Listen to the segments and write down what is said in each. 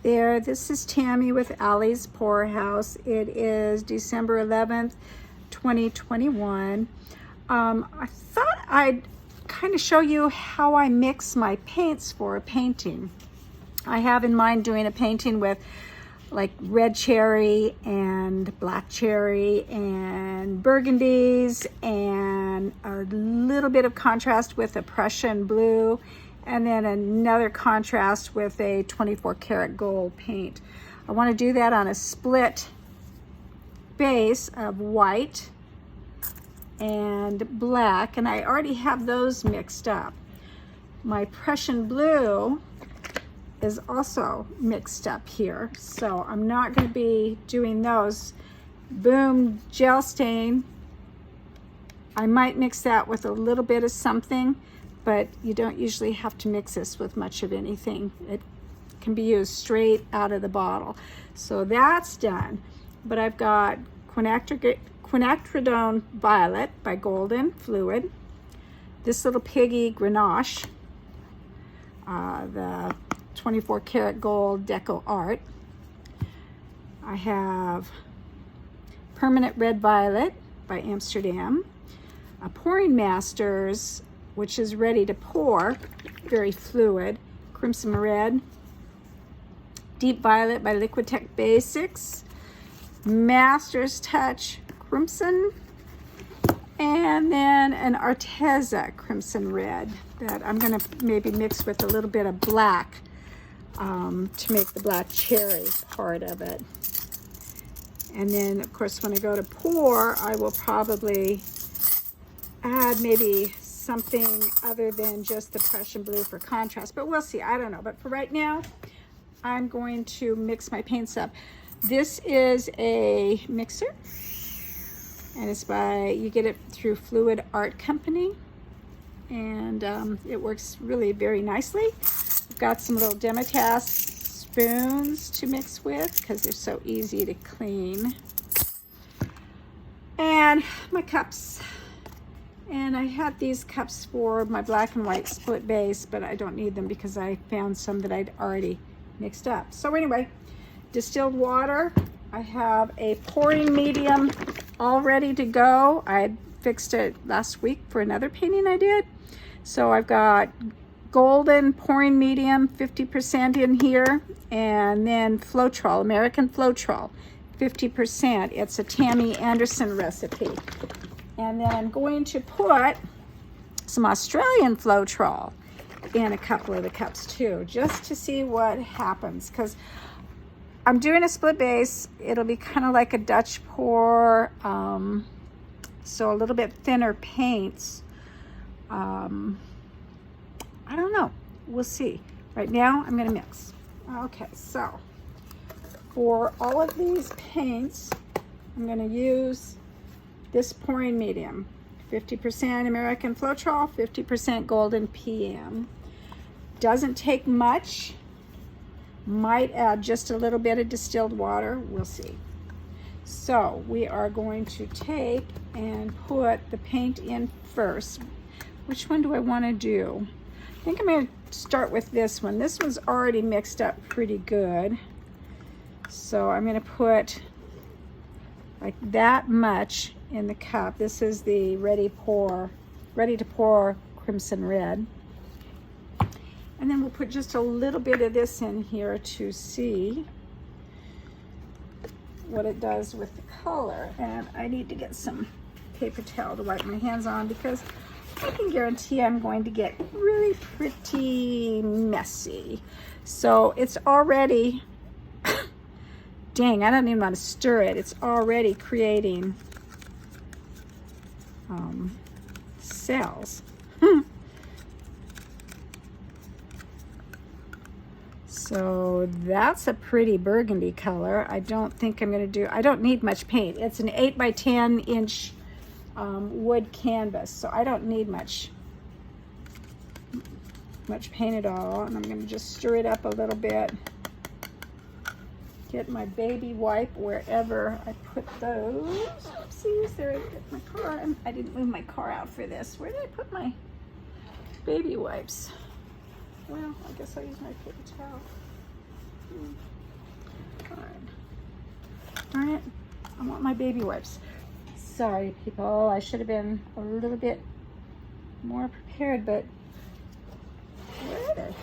there. This is Tammy with Allie's Pour House. It is December 11th, 2021. I thought I'd kind of show you how I mix my paints for a painting. I have in mind doing a painting with like red cherry and black cherry and burgundies and a little bit of contrast with a Prussian blue, and then another contrast with a 24 karat gold paint. I want to do that on a split base of white and black, and I already have those mixed up. My Prussian blue is also mixed up here, so I'm not going to be doing those. Boom, gel stain. I might mix that with a little bit of something, but you don't usually have to mix this with much of anything. It can be used straight out of the bottle. So that's done. But I've got quinacridone violet by Golden Fluid, this Little Piggie Grenache, the 24 karat gold Deco Art. I have Permanent Red Violet by Amsterdam, a Pouring Masters, which is ready to pour, very fluid, Crimson Red, Deep Violet by Liquidtex Basics, Master's Touch Crimson, and then an Arteza Crimson Red that I'm going to maybe mix with a little bit of black to make the black cherry part of it. And then, of course, when I go to pour, I will probably add maybe something other than just the Prussian blue for contrast, but we'll see. I don't know. But for right now, I'm going to mix my paints up. This is a mixer, and it's you get it through Fluid Art Company, and it works really very nicely. I've got some little Demotas spoons to mix with because they're so easy to clean, and my cups. And I had these cups for my black and white split base, but I don't need them because I found some that I'd already mixed up. So anyway, distilled water. I have a pouring medium all ready to go. I had fixed it last week for another painting I did. So I've got Golden pouring medium, 50% in here, and then Floetrol, American Floetrol, 50%. It's a Tammy Anderson recipe. And then I'm going to put some Australian Floetrol in a couple of the cups too, just to see what happens, because I'm doing a split base. It'll be kind of like a Dutch pour, so a little bit thinner paints. I don't know. We'll see. Right now, I'm going to mix. Okay, so for all of these paints, I'm going to use this pouring medium, 50% American Floetrol, 50% Golden PM. Doesn't take much. Might add just a little bit of distilled water. We'll see. So we are going to take and put the paint in first. Which one do I want to do? I think I'm going to start with this one. This one's already mixed up pretty good. So I'm going to put like that much in the cup. This is the ready to pour Crimson Red. And then we'll put just a little bit of this in here to see what it does with the color. And I need to get some paper towel to wipe my hands on because I can guarantee I'm going to get really pretty messy. So it's already, dang, I don't even want to stir it. It's already creating cells. So that's a pretty burgundy color. I don't think I'm going to I don't need much paint. It's an 8 by 10 inch wood canvas, so I don't need much paint at all. And I'm going to just stir it up a little bit. Get my baby wipe wherever I put those. Oopsies, there I put my car. I didn't move my car out for this. Where did I put my baby wipes? Well, I guess I'll use my paper towel. darn it. I want my baby wipes. Sorry, people. I should have been a little bit more prepared, but where are they?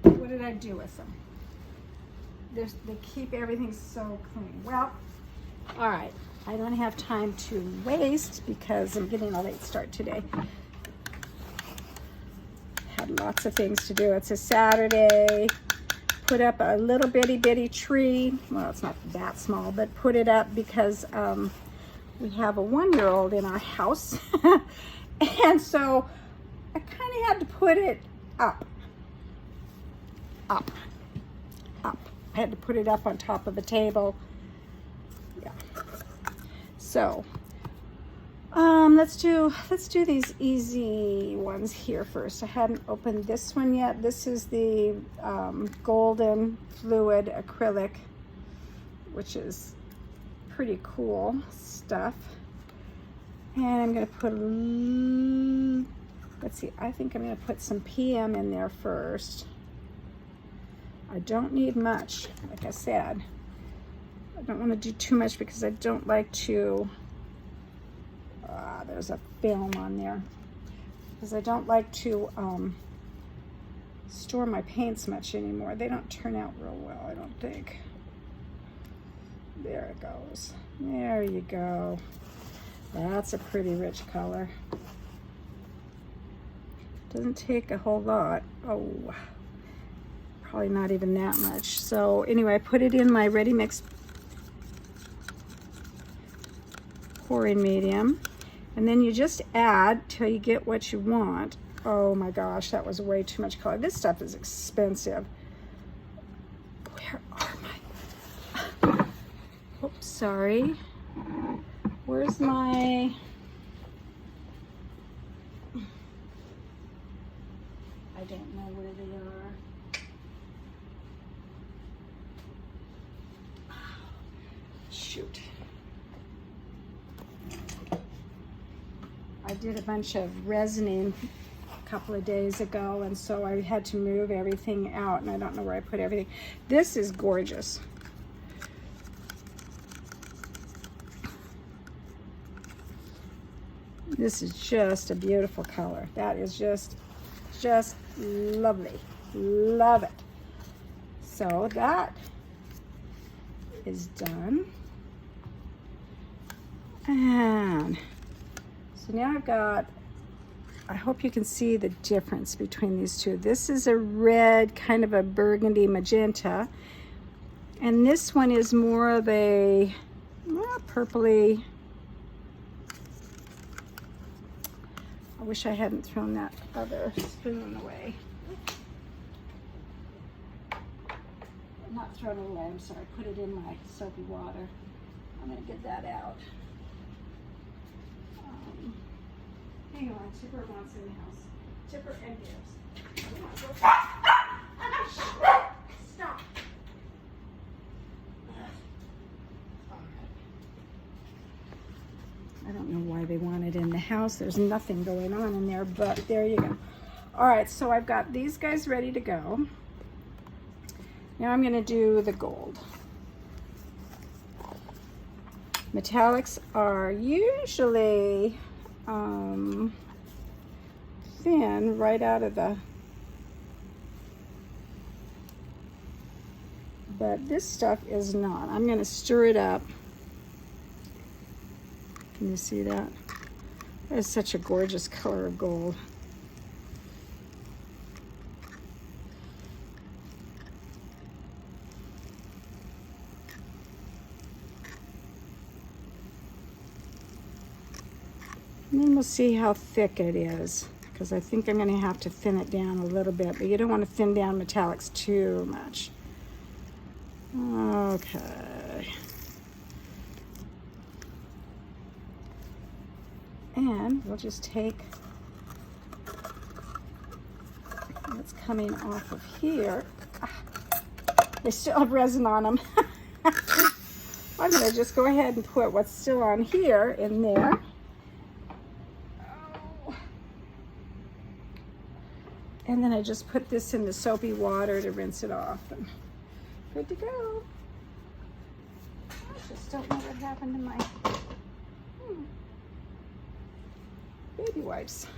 What did I do with them? They keep everything so clean. Well, all right. I don't have time to waste because I'm getting a late start today. Had lots of things to do. It's a Saturday. Put up a little bitty tree. Well, it's not that small, but put it up because we have a 1-year-old in our house. And so I kind of had to put it up. I had to put it up on top of a table. Yeah. So let's do these easy ones here first. I hadn't opened this one yet. This is the golden fluid acrylic, which is pretty cool stuff. And I'm gonna put let's see, I think I'm gonna put some PM in there first. I don't need much, like I said. I don't want to do too much because I don't like to, there's a film on there, because I don't like to store my paints much anymore. They don't turn out real well, I don't think. There it goes. There you go. That's a pretty rich color. Doesn't take a whole lot. Oh, probably not even that much. So anyway, I put it in my ready mix pouring medium, and then you just add till you get what you want. Oh my gosh, that was way too much color. This stuff is expensive. Where are my, oops, sorry. Where's my, I don't know where they are. Shoot. I did a bunch of resining a couple of days ago, and so I had to move everything out, and I don't know where I put everything. This is gorgeous. This is just a beautiful color. That is just lovely. Love it. So that is done. And so now I've got, I hope you can see the difference between these two. This is a red, kind of a burgundy magenta. And this one is more of a purpley. I wish I hadn't thrown that other spoon away. Not thrown it away, I'm sorry. Put it in my soapy water. I'm going to get that out. Hang on, Tipper wants in the house. Tipper and Gibbs. Stop. I don't know why they want it in the house. There's nothing going on in there, but there you go. All right, so I've got these guys ready to go. Now I'm going to do the gold. Metallics are usually thin right out of the, but this stuff is not. I'm going to stir it up. Can you see that? That is such a gorgeous color of gold. And then we'll see how thick it is, because I think I'm going to have to thin it down a little bit, but you don't want to thin down metallics too much. Okay. And we'll just take what's coming off of here. They still have resin on them. I'm going to just go ahead and put what's still on here in there. And then I just put this in the soapy water to rinse it off. And good to go. I just don't know what happened to my baby wipes.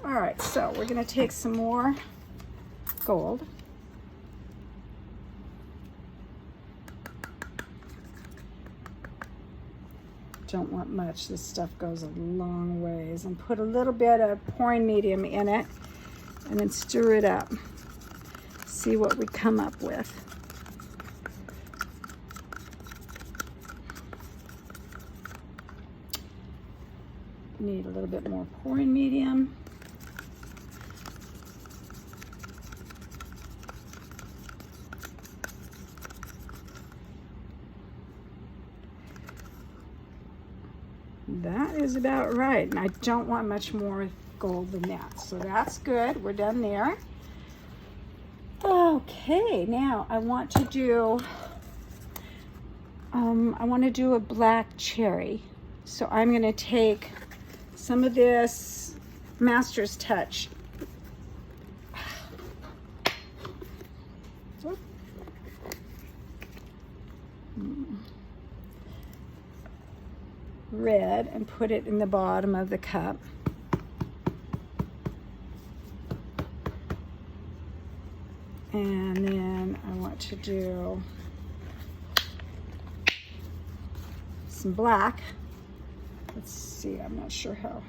All right, so we're gonna take some more gold. Don't want much. This stuff goes a long ways. And put a little bit of pouring medium in it and then stir it up. See what we come up with. Need a little bit more pouring medium. That is about right, and I don't want much more gold than that, so that's good. We're done there. Okay, now I want to do a black cherry. So I'm going to take some of this Master's Touch. Red and put it in the bottom of the cup. And then I want to do some black. Let's see, I'm not sure how.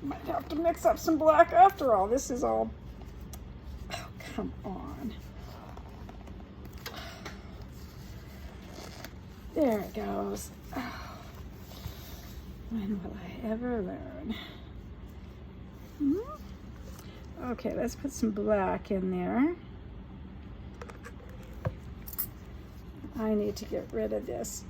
Might have to mix up some black after all. This is all, oh, come on. There it goes. Oh, when will I ever learn? Okay, let's put some black in there. I need to get rid of this.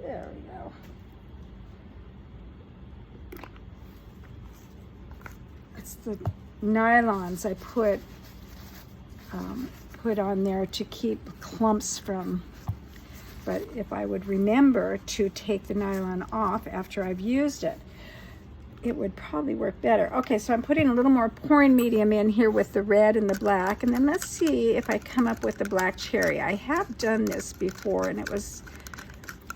There we go. It's the nylons I put on there to keep clumps from, but if I would remember to take the nylon off after I've used it, it would probably work better. Okay, so I'm putting a little more pouring medium in here with the red and the black, and then let's see if I come up with the black cherry. I have done this before and it was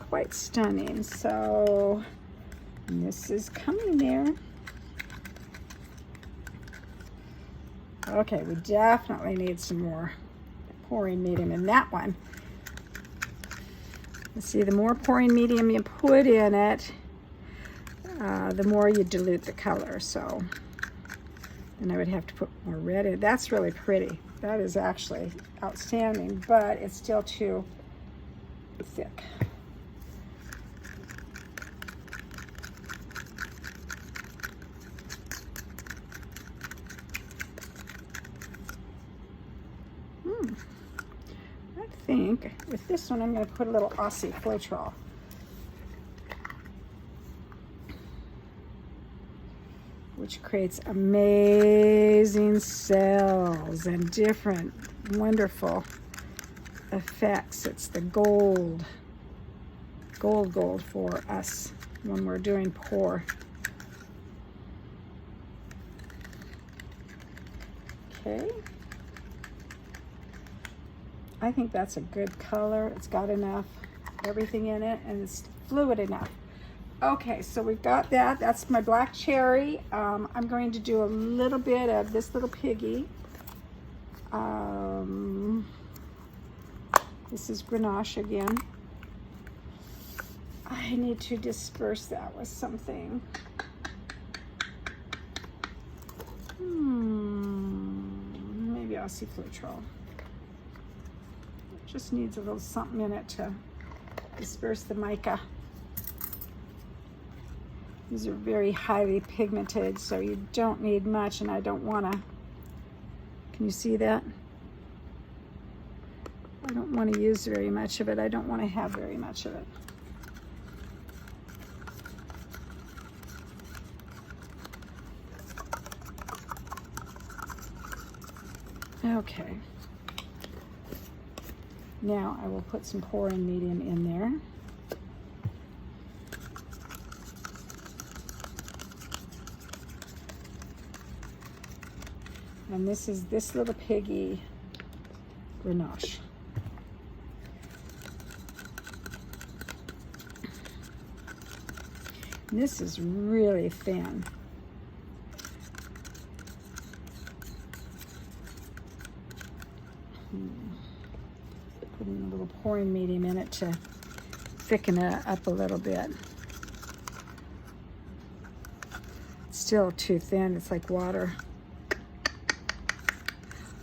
quite stunning, so this is coming there. Okay, we definitely need some more pouring medium in that one. Let's see, the more pouring medium you put in it, the more you dilute the color. So then I would have to put more red in. That's really pretty. That is actually outstanding, but it's still too thick. I think with this one I'm going to put a little Aussie Floetrol. Which creates amazing cells and different wonderful effects. It's the gold for us when we're doing pour. Okay. I think that's a good color. It's got enough everything in it and it's fluid enough. Okay, so we've got that. That's my black cherry. I'm going to do a little bit of this Little Piggie. This is Grenache again. I need to disperse that with something. Maybe Aussie Floetrol. Just needs a little something in it to disperse the mica. These are very highly pigmented, so you don't need much, and I don't want to, can you see that? I don't want to use very much of it. I don't want to have very much of it. Okay. Now I will put some pouring medium in there. And this is this Little Piggie Grenache. And this is really thin. Putting a little pouring medium in it to thicken it up a little bit. It's still too thin, it's like water.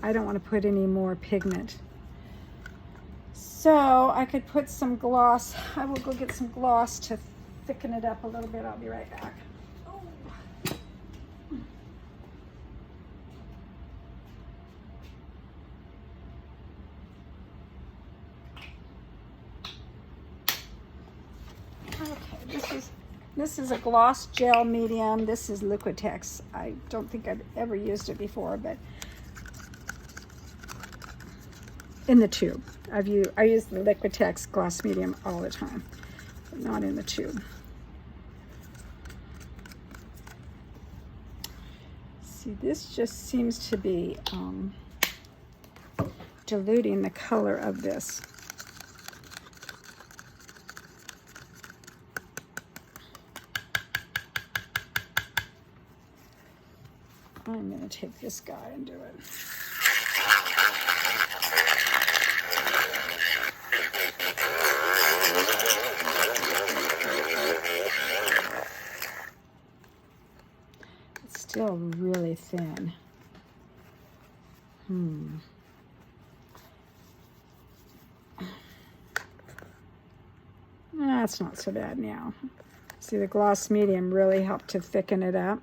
I don't want to put any more pigment. So I could put some gloss. I will go get some gloss to thicken it up a little bit. I'll be right back. Oh. Okay, this is a gloss gel medium. This is Liquidtex. I don't think I've ever used it before, but in the tube. I use the Liquidtex gloss medium all the time, but not in the tube. See, this just seems to be diluting the color of this. I'm going to take this guy and do it. It's still really thin. That's not so bad now. See, the gloss medium really helped to thicken it up.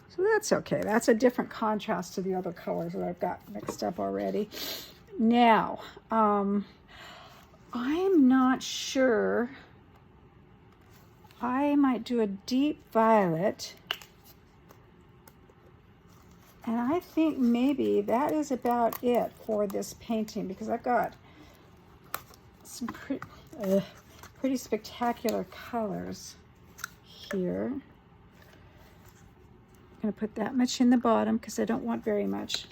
So that's okay. That's a different contrast to the other colors that I've got mixed up already. Now, I'm not sure. I might do a deep violet. And I think maybe that is about it for this painting, because I've got some pretty spectacular colors here. I'm going to put that much in the bottom because I don't want very much.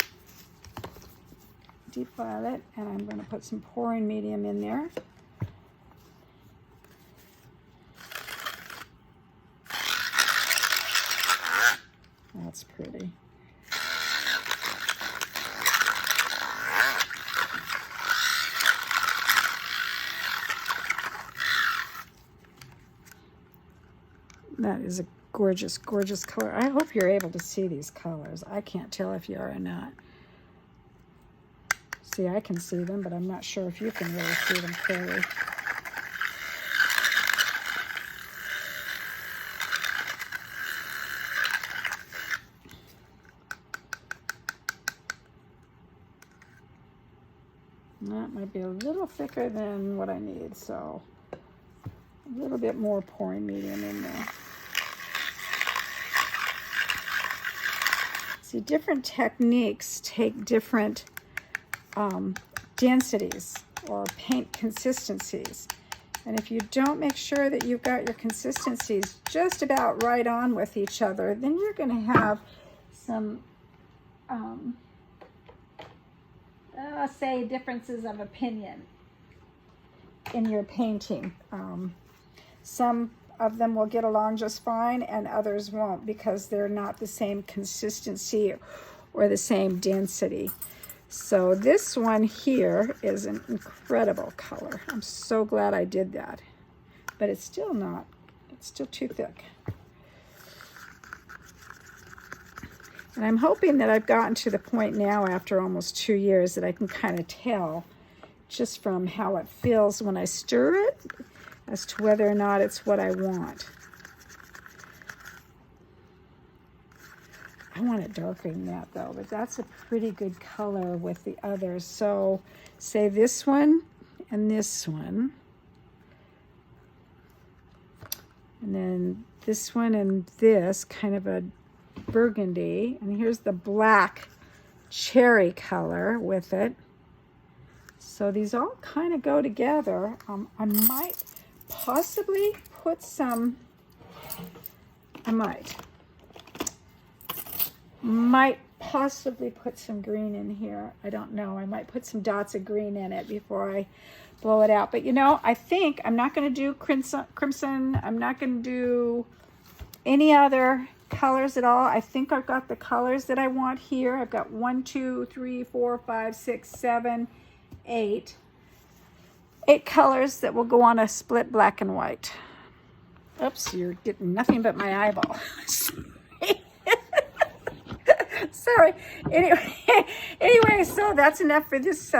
Deep violet, and I'm going to put some pouring medium in there. That's pretty. That is a gorgeous, gorgeous color. I hope you're able to see these colors. I can't tell if you are or not. See, I can see them, but I'm not sure if you can really see them clearly. That might be a little thicker than what I need, so a little bit more pouring medium in there. See, different techniques take different densities or paint consistencies. And if you don't make sure that you've got your consistencies just about right on with each other, then you're going to have some, say, differences of opinion in your painting. Some of them will get along just fine and others won't, because they're not the same consistency or the same density. So this one here is an incredible color. I'm so glad I did that, but it's still not, it's still too thick. And I'm hoping that I've gotten to the point now after almost 2 years that I can kind of tell just from how it feels when I stir it as to whether or not it's what I want. I want it darker than that though, but that's a pretty good color with the others. So say this one and this one. And then this one and this, kind of a burgundy. And here's the black cherry color with it. So these all kind of go together. I might possibly put some, I might possibly put some green in here. I don't know. I might put some dots of green in it before I blow it out. But you know, I think I'm not going to do crimson. I'm not going to do any other colors at all. I think I've got the colors that I want here. I've got 1, 2, 3, 4, 5, 6, 7, 8 colors that will go on a split black and white. Oops, you're getting nothing but my eyeball. Sorry. Anyway, so that's enough for this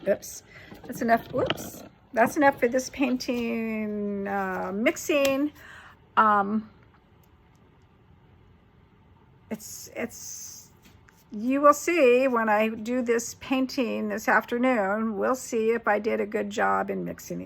oops. That's enough for this painting mixing. It's you will see when I do this painting this afternoon, we'll see if I did a good job in mixing it.